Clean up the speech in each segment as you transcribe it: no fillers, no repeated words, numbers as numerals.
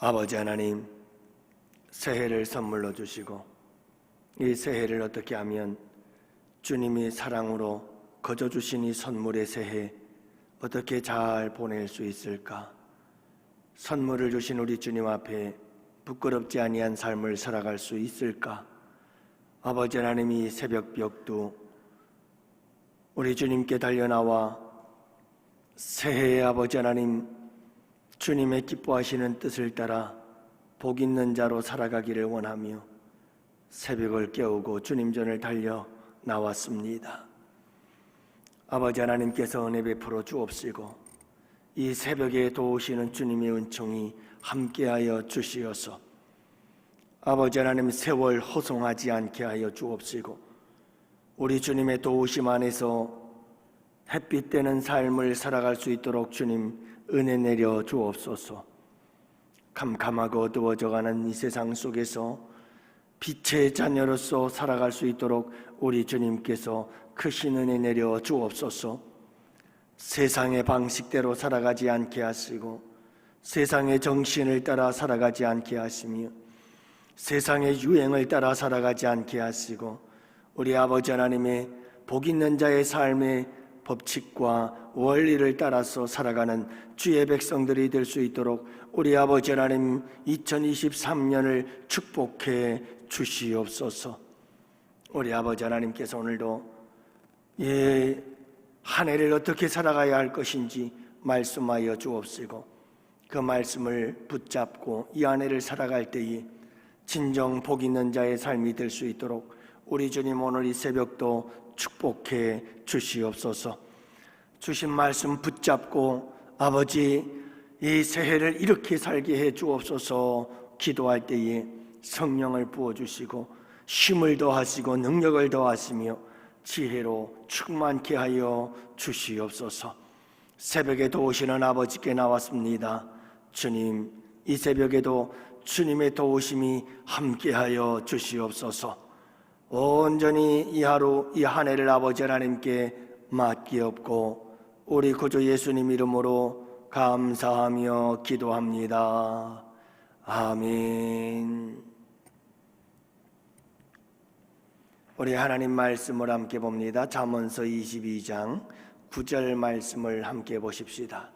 아버지 하나님, 새해를 선물로 주시고 이 새해를 어떻게 하면 주님이 사랑으로 거저 주신 이 선물의 새해 어떻게 잘 보낼 수 있을까? 선물을 주신 우리 주님 앞에 부끄럽지 아니한 삶을 살아갈 수 있을까? 아버지 하나님이 새벽벽두 우리 주님께 달려나와 새해의 아버지 하나님, 주님의 기뻐하시는 뜻을 따라 복 있는 자로 살아가기를 원하며 새벽을 깨우고 주님 전을 달려 나왔습니다. 아버지 하나님께서 은혜 베풀어 주옵시고 이 새벽에 도우시는 주님의 은총이 함께하여 주시어서 아버지 하나님 세월 허송하지 않게 하여 주옵시고 우리 주님의 도우심 안에서 햇빛 되는 삶을 살아갈 수 있도록 주님 은혜 내려 주옵소서. 캄캄하고 어두워져가는 이 세상 속에서 빛의 자녀로서 살아갈 수 있도록 우리 주님께서 크신 은혜 내려 주옵소서. 세상의 방식대로 살아가지 않게 하시고 세상의 정신을 따라 살아가지 않게 하시며 세상의 유행을 따라 살아가지 않게 하시고 우리 아버지 하나님의 복 있는 자의 삶의 법칙과 원리를 따라서 살아가는 주의 백성들이 될 수 있도록 우리 아버지 하나님 2023년을 축복해 주시옵소서. 우리 아버지 하나님께서 오늘도 한 해를 어떻게 살아가야 할 것인지 말씀하여 주옵시고 그 말씀을 붙잡고 이 한 해를 살아갈 때에 진정 복 있는 자의 삶이 될 수 있도록 우리 주님 오늘 이 새벽도 축복해 주시옵소서. 주신 말씀 붙잡고 아버지 이 새해를 이렇게 살게 해 주옵소서. 기도할 때에 성령을 부어주시고 힘을 더하시고 능력을 더하시며 지혜로 충만케 하여 주시옵소서. 새벽에 도우시는 아버지께 나왔습니다. 주님, 이 새벽에도 주님의 도우심이 함께하여 주시옵소서. 온전히 이 하루 이 한 해를 아버지 하나님께 맡기옵고 우리 구주 예수님 이름으로 감사하며 기도합니다. 아멘. 우리 하나님 말씀을 함께 봅니다. 잠언서 22장 9절 말씀을 함께 보십시다.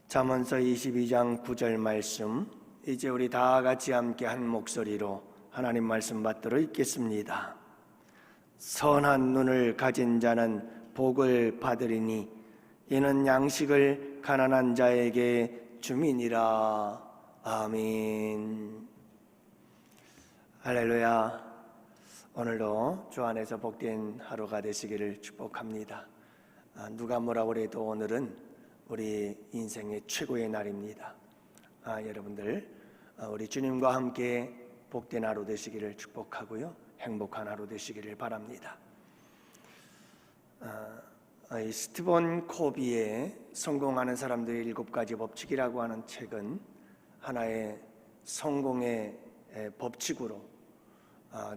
잠언서 22장 9절 말씀, 이제 우리 다 같이 함께 한 목소리로 하나님 말씀 받들어 읽겠습니다. 선한 눈을 가진 자는 복을 받으리니 이는 양식을 가난한 자에게 줌이니라. 아멘. 할렐루야. 오늘도 주 안에서 복된 하루가 되시기를 축복합니다. 누가 뭐라고 해도 오늘은 우리 인생의 최고의 날입니다. 여러분들 우리 주님과 함께 복된 하루 되시기를 축복하고요, 행복한 하루 되시기를 바랍니다. 이 스티븐 코비의 성공하는 사람들의 7가지 법칙이라고 하는 책은 하나의 성공의 법칙으로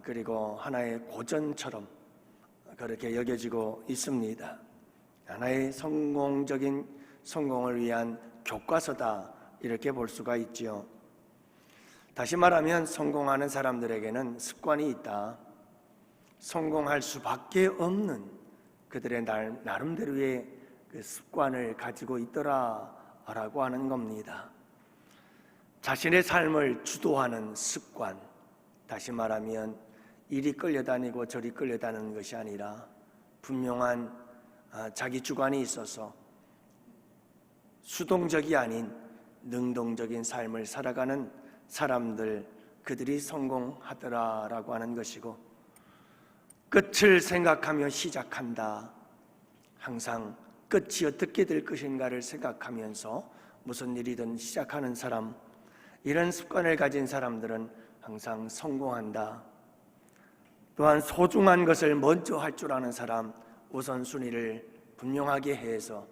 그리고 하나의 고전처럼 그렇게 여겨지고 있습니다. 하나의 성공을 위한 교과서다, 이렇게 볼 수가 있지요. 다시 말하면 성공하는 사람들에게는 습관이 있다. 성공할 수밖에 없는 그들의 나름대로의 그 습관을 가지고 있더라라고 하는 겁니다. 자신의 삶을 주도하는 습관, 다시 말하면 이리 끌려다니고 저리 끌려다니는 것이 아니라 분명한 자기 주관이 있어서 수동적이 아닌 능동적인 삶을 살아가는 사람들, 그들이 성공하더라라고 하는 것이고, 끝을 생각하며 시작한다. 항상 끝이 어떻게 될 것인가를 생각하면서 무슨 일이든 시작하는 사람, 이런 습관을 가진 사람들은 항상 성공한다. 또한 소중한 것을 먼저 할 줄 아는 사람, 우선순위를 분명하게 해서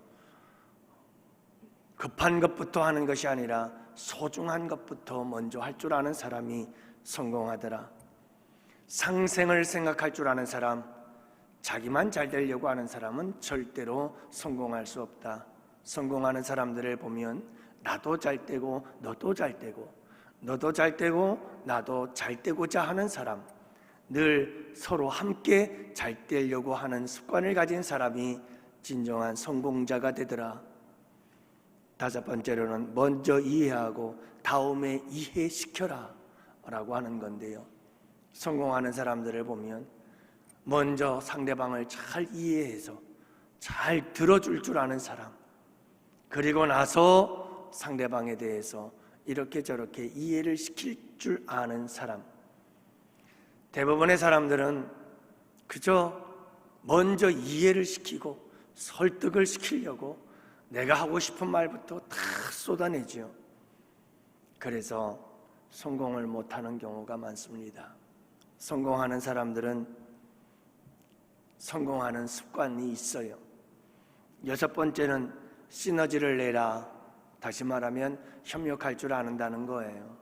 급한 것부터 하는 것이 아니라 소중한 것부터 먼저 할 줄 아는 사람이 성공하더라. 상생을 생각할 줄 아는 사람, 자기만 잘 되려고 하는 사람은 절대로 성공할 수 없다. 성공하는 사람들을 보면 나도 잘 되고 너도 잘 되고 너도 잘 되고 나도 잘 되고자 하는 사람, 늘 서로 함께 잘 되려고 하는 습관을 가진 사람이 진정한 성공자가 되더라. 다섯 번째로는 먼저 이해하고 다음에 이해시켜라 라고 하는 건데요, 성공하는 사람들을 보면 먼저 상대방을 잘 이해해서 잘 들어줄 줄 아는 사람, 그리고 나서 상대방에 대해서 이렇게 저렇게 이해를 시킬 줄 아는 사람. 대부분의 사람들은 그저 먼저 이해를 시키고 설득을 시키려고 내가 하고 싶은 말부터 다 쏟아내죠. 그래서 성공을 못하는 경우가 많습니다. 성공하는 사람들은 성공하는 습관이 있어요. 여섯 번째는 시너지를 내라. 다시 말하면 협력할 줄 아는다는 거예요.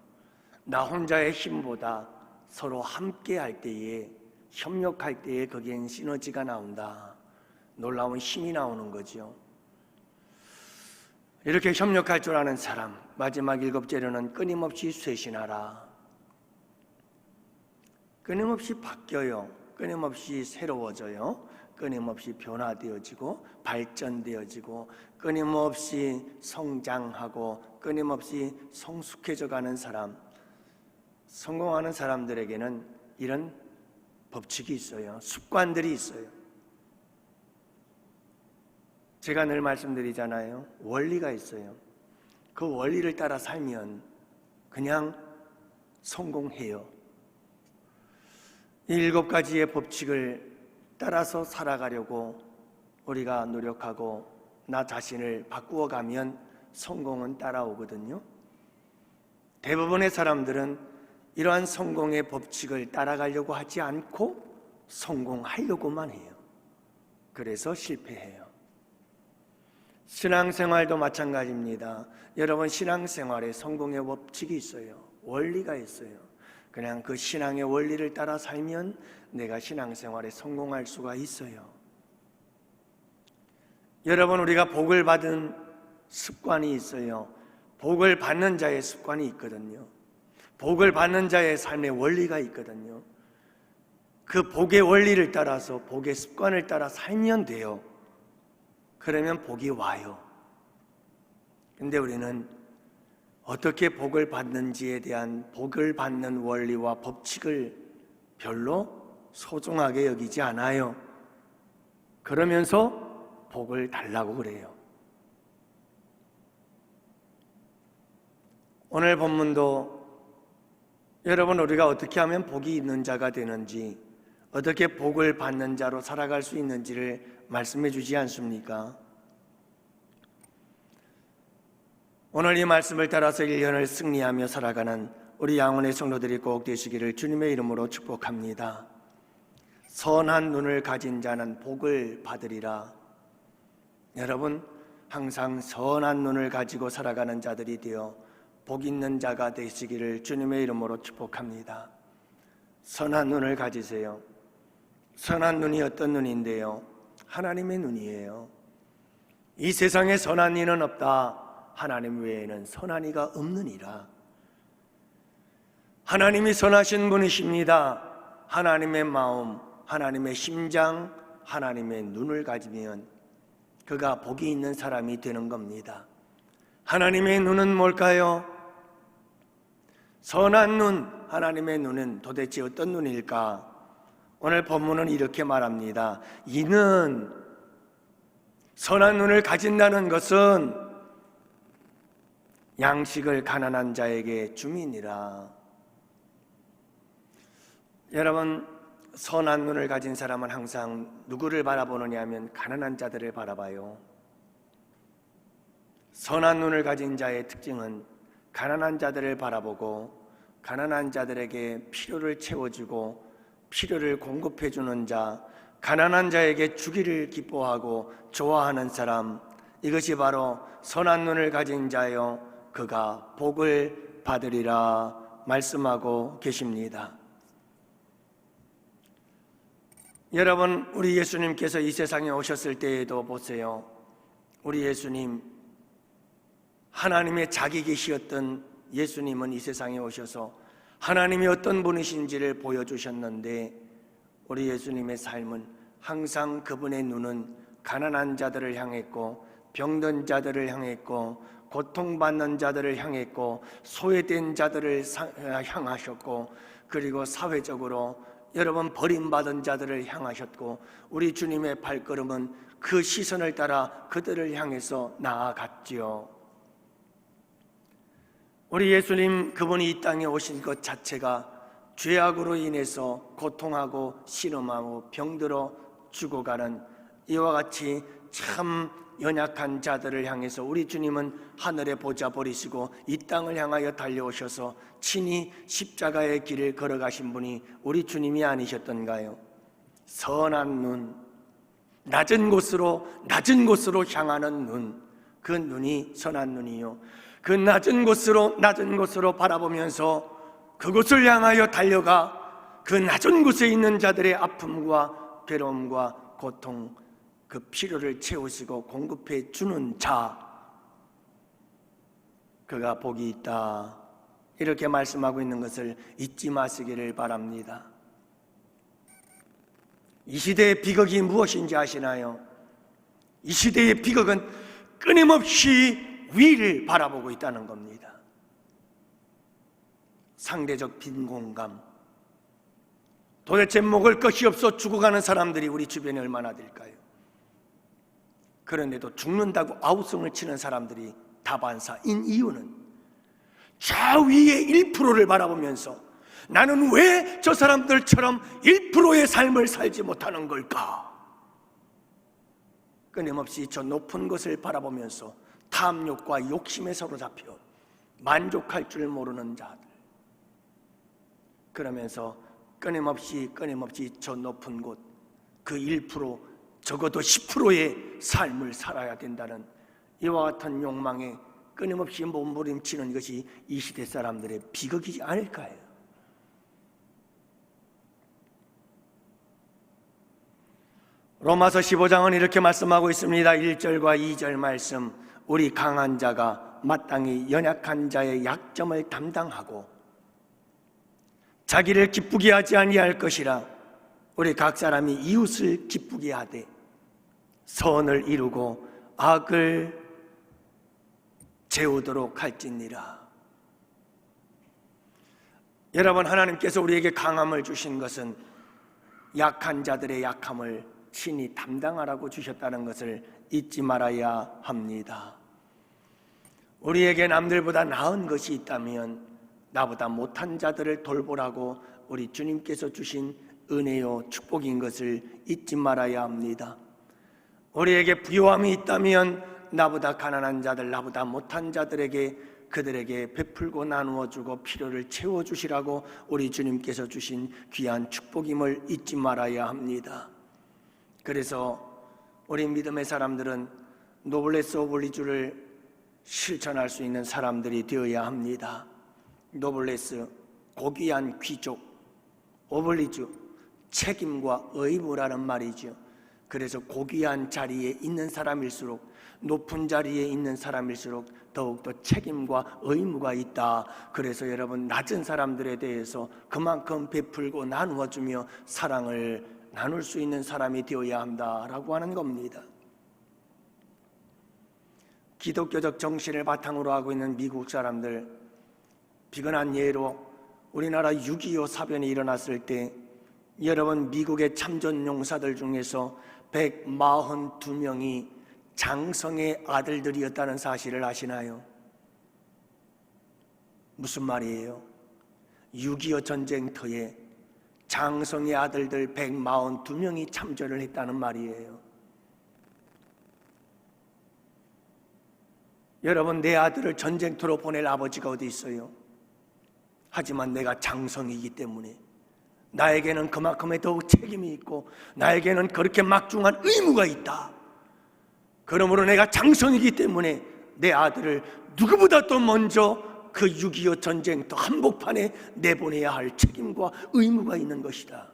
나 혼자의 힘보다 서로 함께 할 때에, 협력할 때에 거기엔 시너지가 나온다. 놀라운 힘이 나오는 거죠. 이렇게 협력할 줄 아는 사람. 마지막 일곱째로는 끊임없이 쇄신하라. 끊임없이 바뀌어요. 끊임없이 새로워져요. 끊임없이 변화되어지고 발전되어지고 끊임없이 성장하고 끊임없이 성숙해져가는 사람. 성공하는 사람들에게는 이런 법칙이 있어요. 습관들이 있어요. 제가 늘 말씀드리잖아요. 원리가 있어요. 그 원리를 따라 살면 그냥 성공해요. 이 7가지의 법칙을 따라서 살아가려고 우리가 노력하고 나 자신을 바꾸어가면 성공은 따라오거든요. 대부분의 사람들은 이러한 성공의 법칙을 따라가려고 하지 않고 성공하려고만 해요. 그래서 실패해요. 신앙생활도 마찬가지입니다. 여러분, 신앙생활에 성공의 법칙이 있어요. 원리가 있어요. 그냥 그 신앙의 원리를 따라 살면 내가 신앙생활에 성공할 수가 있어요. 여러분, 우리가 복을 받은 습관이 있어요. 복을 받는 자의 습관이 있거든요. 복을 받는 자의 삶의 원리가 있거든요. 그 복의 원리를 따라서, 복의 습관을 따라 살면 돼요. 그러면 복이 와요. 근데 우리는 어떻게 복을 받는지에 대한 복을 받는 원리와 법칙을 별로 소중하게 여기지 않아요. 그러면서 복을 달라고 그래요. 오늘 본문도 여러분, 우리가 어떻게 하면 복이 있는 자가 되는지, 어떻게 복을 받는 자로 살아갈 수 있는지를 말씀해 주지 않습니까? 오늘 이 말씀을 따라서 1년을 승리하며 살아가는 우리 양원의 성도들이 꼭 되시기를 주님의 이름으로 축복합니다. 선한 눈을 가진 자는 복을 받으리라. 여러분, 항상 선한 눈을 가지고 살아가는 자들이 되어 복 있는 자가 되시기를 주님의 이름으로 축복합니다. 선한 눈을 가지세요. 선한 눈이 어떤 눈인데요? 하나님의 눈이에요. 이 세상에 선한 이는 없다. 하나님 외에는 선한 이가 없느니라. 하나님이 선하신 분이십니다. 하나님의 마음, 하나님의 심장, 하나님의 눈을 가지면 그가 복이 있는 사람이 되는 겁니다. 하나님의 눈은 뭘까요? 선한 눈, 하나님의 눈은 도대체 어떤 눈일까? 오늘 본문은 이렇게 말합니다. 이는, 선한 눈을 가진다는 것은 양식을 가난한 자에게 줌이니라. 여러분, 선한 눈을 가진 사람은 항상 누구를 바라보느냐 하면 가난한 자들을 바라봐요. 선한 눈을 가진 자의 특징은 가난한 자들을 바라보고 가난한 자들에게 필요를 채워주고 필요를 공급해주는 자, 가난한 자에게 주기를 기뻐하고 좋아하는 사람, 이것이 바로 선한 눈을 가진 자요 그가 복을 받으리라 말씀하고 계십니다. 여러분, 우리 예수님께서 이 세상에 오셨을 때에도 보세요. 우리 예수님 하나님의 자기계시였던 예수님은 이 세상에 오셔서 하나님이 어떤 분이신지를 보여주셨는데, 우리 예수님의 삶은 항상 그분의 눈은 가난한 자들을 향했고, 병든 자들을 향했고, 고통받는 자들을 향했고, 소외된 자들을 향하셨고, 그리고 사회적으로 여러분 버림받은 자들을 향하셨고, 우리 주님의 발걸음은 그 시선을 따라 그들을 향해서 나아갔지요. 우리 예수님, 그분이 이 땅에 오신 것 자체가 죄악으로 인해서 고통하고 신음하고 병들어 죽어가는 이와 같이 참 연약한 자들을 향해서 우리 주님은 하늘의 보좌 버리시고 이 땅을 향하여 달려오셔서 친히 십자가의 길을 걸어가신 분이 우리 주님이 아니셨던가요? 선한 눈, 낮은 곳으로 향하는 눈, 그 눈이 선한 눈이요, 그 낮은 곳으로 바라보면서 그곳을 향하여 달려가 그 낮은 곳에 있는 자들의 아픔과 괴로움과 고통, 그 필요를 채우시고 공급해 주는 자, 그가 복이 있다, 이렇게 말씀하고 있는 것을 잊지 마시기를 바랍니다. 이 시대의 비극이 무엇인지 아시나요? 이 시대의 비극은 끊임없이 위를 바라보고 있다는 겁니다. 상대적 빈곤감, 도대체 먹을 것이 없어 죽어가는 사람들이 우리 주변에 얼마나 될까요? 그런데도 죽는다고 아우성을 치는 사람들이 다반사인 이유는 저 위의 1%를 바라보면서 나는 왜 저 사람들처럼 1%의 삶을 살지 못하는 걸까? 끊임없이 저 높은 것을 바라보면서 탐욕과 욕심에 사로잡혀 만족할 줄 모르는 자들, 그러면서 끊임없이 저 높은 곳, 그 1%, 적어도 10%의 삶을 살아야 된다는 이와 같은 욕망에 끊임없이 몸부림치는 것이 이 시대 사람들의 비극이지 않을까요? 로마서 15장은 이렇게 말씀하고 있습니다. 1절과 2절 말씀, 우리 강한 자가 마땅히 연약한 자의 약점을 담당하고 자기를 기쁘게 하지 아니할 것이라. 우리 각 사람이 이웃을 기쁘게 하되 선을 이루고 악을 재우도록 할지니라. 여러분, 하나님께서 우리에게 강함을 주신 것은 약한 자들의 약함을 친히 담당하라고 주셨다는 것을 잊지 말아야 합니다. 우리에게 남들보다 나은 것이 있다면 나보다 못한 자들을 돌보라고 우리 주님께서 주신 은혜요 축복인 것을 잊지 말아야 합니다. 우리에게 부요함이 있다면 나보다 가난한 자들, 나보다 못한 자들에게 그들에게 베풀고 나누어주고 필요를 채워주시라고 우리 주님께서 주신 귀한 축복임을 잊지 말아야 합니다. 그래서 우리 믿음의 사람들은 노블레스 오블리주를 실천할 수 있는 사람들이 되어야 합니다. 노블레스, 고귀한 귀족, 오블리주, 책임과 의무라는 말이죠. 그래서 고귀한 자리에 있는 사람일수록, 높은 자리에 있는 사람일수록 더욱더 책임과 의무가 있다. 그래서 여러분, 낮은 사람들에 대해서 그만큼 베풀고 나누어주며 사랑을 나눌 수 있는 사람이 되어야 한다라고 하는 겁니다. 기독교적 정신을 바탕으로 하고 있는 미국 사람들, 비근한 예로 우리나라 6.25 사변이 일어났을 때 여러분, 미국의 참전 용사들 중에서 142명이 장성의 아들들이었다는 사실을 아시나요? 무슨 말이에요? 6.25 전쟁터에 장성의 아들들 142명이 참전을 했다는 말이에요. 여러분, 내 아들을 전쟁터로 보낼 아버지가 어디 있어요? 하지만 내가 장성이기 때문에 나에게는 그만큼의 더욱 책임이 있고 나에게는 그렇게 막중한 의무가 있다. 그러므로 내가 장성이기 때문에 내 아들을 누구보다 더 먼저 그 6.25 전쟁터 한복판에 내보내야 할 책임과 의무가 있는 것이다.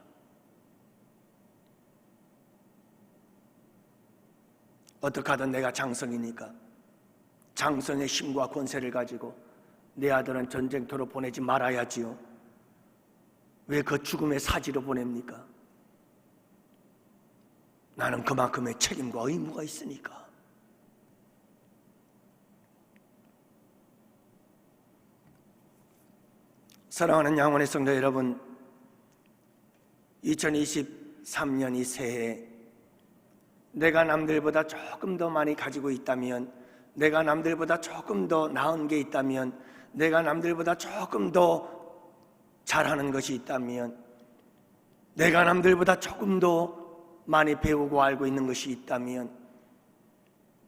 어떻게 하든 내가 장성이니까 장성의 힘과 권세를 가지고 내 아들은 전쟁터로 보내지 말아야지요. 왜 그 죽음의 사지로 보냅니까? 나는 그만큼의 책임과 의무가 있으니까. 사랑하는 양원의 성도 여러분, 2023년 이 새해 내가 남들보다 조금 더 많이 가지고 있다면, 내가 남들보다 조금 더 나은 게 있다면, 내가 남들보다 조금 더 잘하는 것이 있다면, 내가 남들보다 조금 더 많이 배우고 알고 있는 것이 있다면,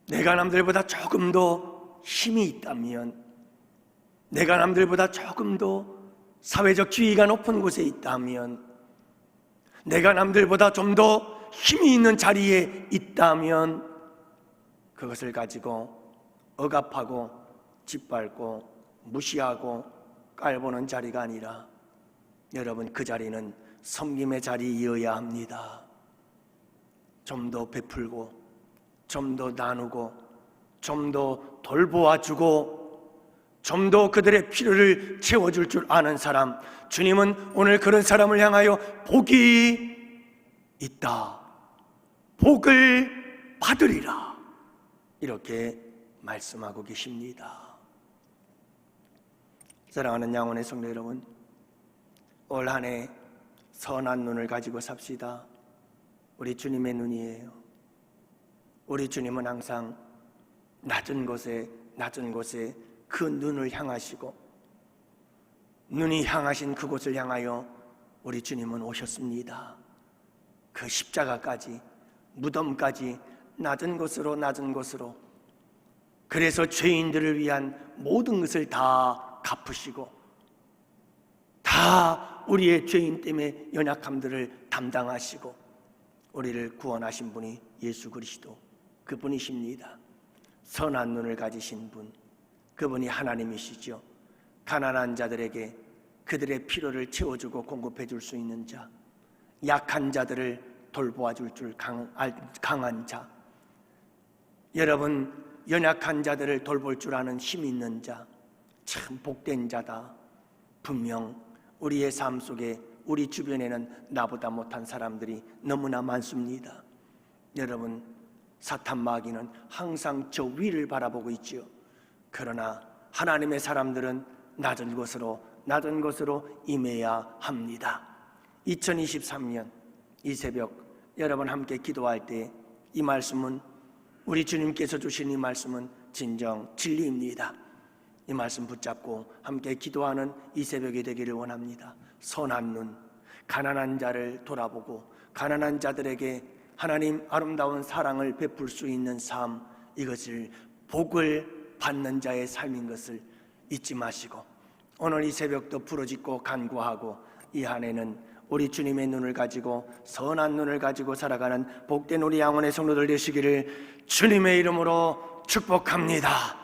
내가 남들보다 조금 더 힘이 있다면, 내가 남들보다 조금 더 사회적 지위가 높은 곳에 있다면, 내가 남들보다 좀 더 힘이 있는 자리에 있다면, 그것을 가지고 억압하고 짓밟고 무시하고 깔보는 자리가 아니라, 여러분, 그 자리는 섬김의 자리이어야 합니다. 좀 더 베풀고, 좀 더 나누고, 좀 더 돌보아주고, 좀 더 그들의 필요를 채워줄 줄 아는 사람, 주님은 오늘 그런 사람을 향하여 복이 있다, 복을 받으리라, 이렇게 말씀하고 계십니다. 사랑하는 양원의 성도 여러분, 올 한 해 선한 눈을 가지고 삽시다. 우리 주님의 눈이에요. 우리 주님은 항상 낮은 곳에 그 눈을 향하시고, 눈이 향하신 그곳을 향하여 우리 주님은 오셨습니다. 그 십자가까지, 무덤까지 낮은 곳으로, 그래서 죄인들을 위한 모든 것을 다 갚으시고, 다 우리의 죄인 때문에 연약함들을 담당하시고 우리를 구원하신 분이 예수 그리스도, 그분이십니다. 선한 눈을 가지신 분, 그분이 하나님이시죠. 가난한 자들에게 그들의 필요를 채워주고 공급해 줄 수 있는 자, 약한 자들을 돌보아줄 줄 강한 자, 여러분, 연약한 자들을 돌볼 줄 아는 힘 있는 자, 참 복된 자다. 분명 우리의 삶 속에, 우리 주변에는 나보다 못한 사람들이 너무나 많습니다. 여러분, 사탄 마귀는 항상 저 위를 바라보고 있지요. 그러나 하나님의 사람들은 낮은 곳으로 임해야 합니다. 2023년 이 새벽 여러분 함께 기도할 때 이 말씀은, 우리 주님께서 주신 이 말씀은 진정 진리입니다. 이 말씀 붙잡고 함께 기도하는 이 새벽이 되기를 원합니다. 선한 눈, 가난한 자를 돌아보고 가난한 자들에게 하나님 아름다운 사랑을 베풀 수 있는 삶, 이것을 복을 받는 자의 삶인 것을 잊지 마시고, 오늘 이 새벽도 부르짖고 간구하고 이 한 해는 우리 주님의 눈을 가지고, 선한 눈을 가지고 살아가는 복된 우리 양원의 성도들 되시기를 주님의 이름으로 축복합니다.